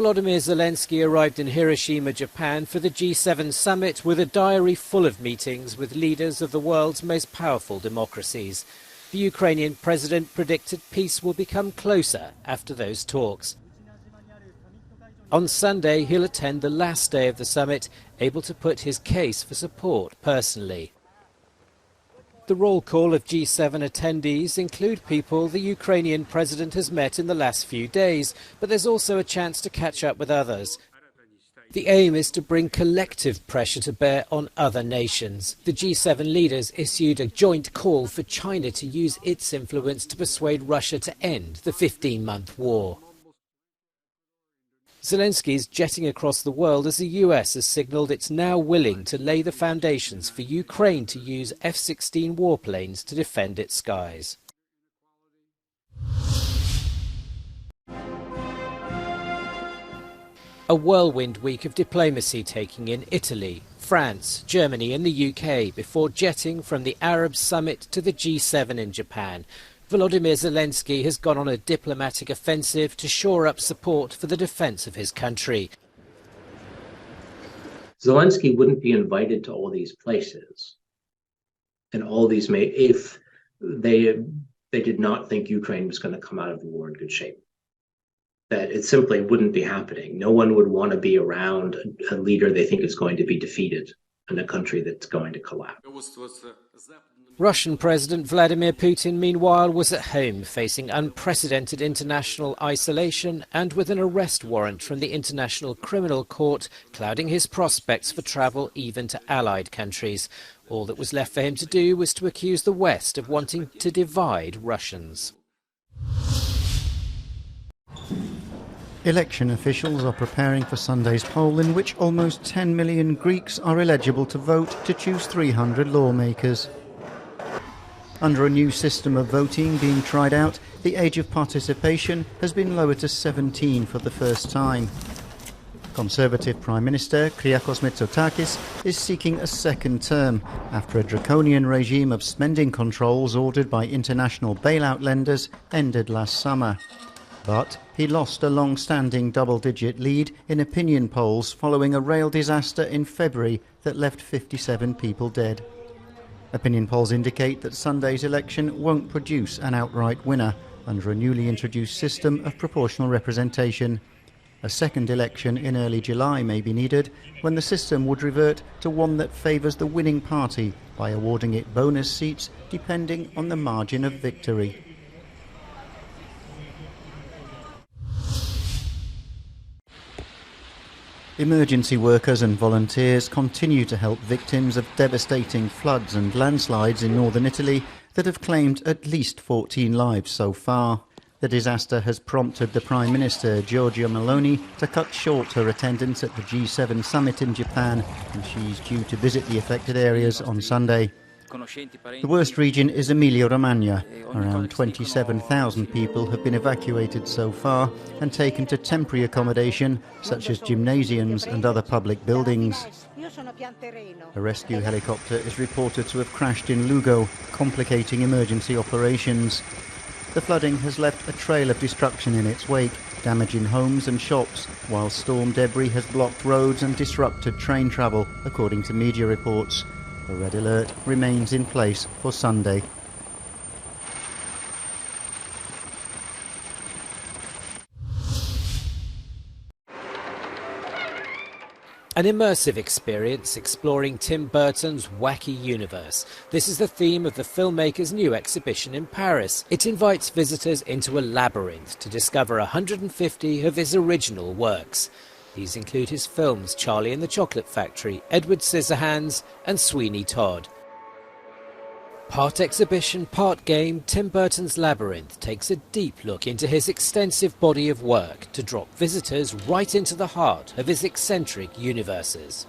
Volodymyr Zelensky arrived in Hiroshima, Japan for the G7 summit with a diary full of meetings with leaders of the world's most powerful democracies. The Ukrainian president predicted peace will become closer after those talks. On Sunday, he'll attend the last day of the summit, able to put his case for support personally. The roll call of G7 attendees include people the Ukrainian president has met in the last few days, but there's also a chance to catch up with others. The aim is to bring collective pressure to bear on other nations. The G7 leaders issued a joint call for China to use its influence to persuade Russia to end the 15-month war. Zelensky is jetting across the world as the US has signalled it's now willing to lay the foundations for Ukraine to use F-16 warplanes to defend its skies. A whirlwind week of diplomacy taking in Italy, France, Germany and the UK before jetting from the Arab summit to the G7 in Japan. Volodymyr Zelensky has gone on a diplomatic offensive to shore up support for the defence of his country. Zelensky wouldn't be invited to all these places and all these if they did not think Ukraine was going to come out of the war in good shape. That it simply wouldn't be happening. No one would want to be around a leader they think is going to be defeated in a country that's going to collapse. Russian President Vladimir Putin, meanwhile, was at home facing unprecedented international isolation and with an arrest warrant from the International Criminal Court clouding his prospects for travel even to allied countries. All that was left for him to do was to accuse the West of wanting to divide Russians. Election officials are preparing for Sunday's poll in which almost 10 million Greeks are eligible to vote to choose 300 lawmakers. Under a new system of voting being tried out, the age of participation has been lowered to 17 for the first time. Conservative Prime Minister Kyriakos Mitsotakis is seeking a second term after a draconian regime of spending controls ordered by international bailout lenders ended last summer. But he lost a long-standing double-digit lead in opinion polls following a rail disaster in February that left 57 people dead. Opinion polls indicate that Sunday's election won't produce an outright winner under a newly introduced system of proportional representation. A second election in early July may be needed, when the system would revert to one that favours the winning party by awarding it bonus seats depending on the margin of victory. Emergency workers and volunteers continue to help victims of devastating floods and landslides in northern Italy that have claimed at least 14 lives so far. The disaster has prompted the Prime Minister, Giorgia Meloni, to cut short her attendance at the G7 summit in Japan, and she's due to visit the affected areas on Sunday. The worst region is Emilia-Romagna. Around 27,000 people have been evacuated so far and taken to temporary accommodation, such as gymnasiums and other public buildings. A rescue helicopter is reported to have crashed in Lugo, complicating emergency operations. The flooding has left a trail of destruction in its wake, damaging homes and shops, while storm debris has blocked roads and disrupted train travel, according to media reports. A red alert remains in place for Sunday. An immersive experience exploring Tim Burton's wacky universe. This is the theme of the filmmaker's new exhibition in Paris. It invites visitors into a labyrinth to discover 150 of his original works. These include his films Charlie and the Chocolate Factory, Edward Scissorhands and Sweeney Todd. Part exhibition, part game, Tim Burton's Labyrinth takes a deep look into his extensive body of work to drop visitors right into the heart of his eccentric universes.